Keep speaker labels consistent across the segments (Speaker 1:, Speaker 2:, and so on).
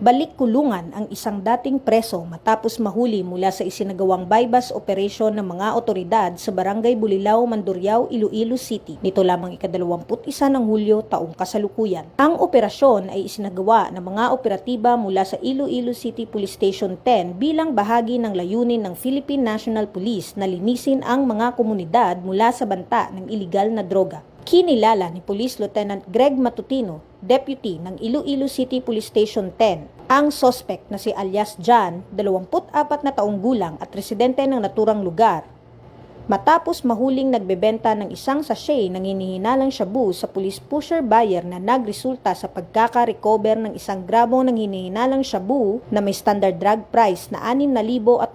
Speaker 1: Balik kulungan ang isang dating preso matapos mahuli mula sa isinagawang bypass operation ng mga otoridad sa Barangay Bulilao, Mandurriao, Iloilo City. Nito lamang ika-21 ng Hulyo taong kasalukuyan. Ang operasyon ay isinagawa ng mga operatiba mula sa Iloilo City Police Station 10 bilang bahagi ng layunin ng Philippine National Police na linisin ang mga komunidad mula sa banta ng iligal na droga. Kinilala ni Police Lieutenant Greg Matutino, Deputy ng Iloilo City Police Station 10, ang suspect na si alias John, 24 na taong gulang at residente ng naturang lugar, matapos mahuling nagbebenta ng isang sachet ng hinihinalang shabu sa police pusher buyer na nagresulta sa pagkaka-recover ng 1 gramo ng hinihinalang shabu na may standard drug price na 6,800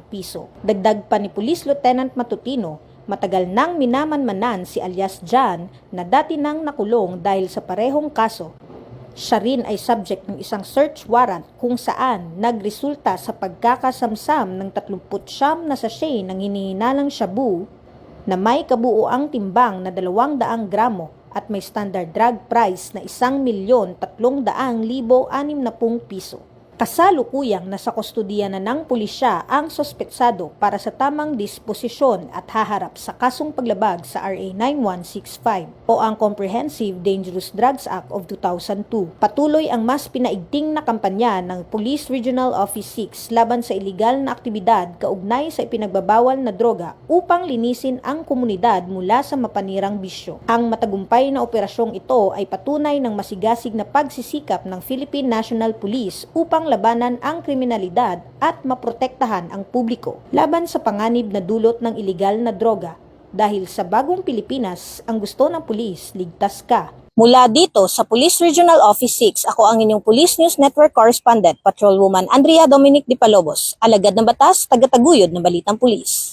Speaker 1: piso. Dagdag pa ni Police Lieutenant Matutino, matagal nang minamanmanan si alias John na dati nang nakulong dahil sa parehong kaso. Siya rin ay subject ng isang search warrant kung saan nagresulta sa pagkakasamsam ng 39 na sachet ng hinihinalang shabu na may kabuuang timbang na 200 gramo at may standard drug price na 1,300,060 piso. Kasalukuyang nasa kustudiya na ng pulisya ang sospetsado para sa tamang disposisyon at haharap sa kasong paglabag sa RA 9165 o ang Comprehensive Dangerous Drugs Act of 2002. Patuloy ang mas pinaigting na kampanya ng Police Regional Office 6 laban sa iligal na aktibidad kaugnay sa ipinagbabawal na droga upang linisin ang komunidad mula sa mapanirang bisyo. Ang matagumpay na operasyong ito ay patunay ng masigasig na pagsisikap ng Philippine National Police upang labanan ang kriminalidad at maprotektahan ang publiko laban sa panganib na dulot ng iligal na droga. Dahil sa bagong Pilipinas, ang gusto ng pulis, ligtas ka. Mula dito sa Police Regional Office 6, ako ang inyong Police News Network Correspondent, Patrolwoman Andrea Dominic Di Palobos, alagad ng batas, tagataguyod ng balitang pulis.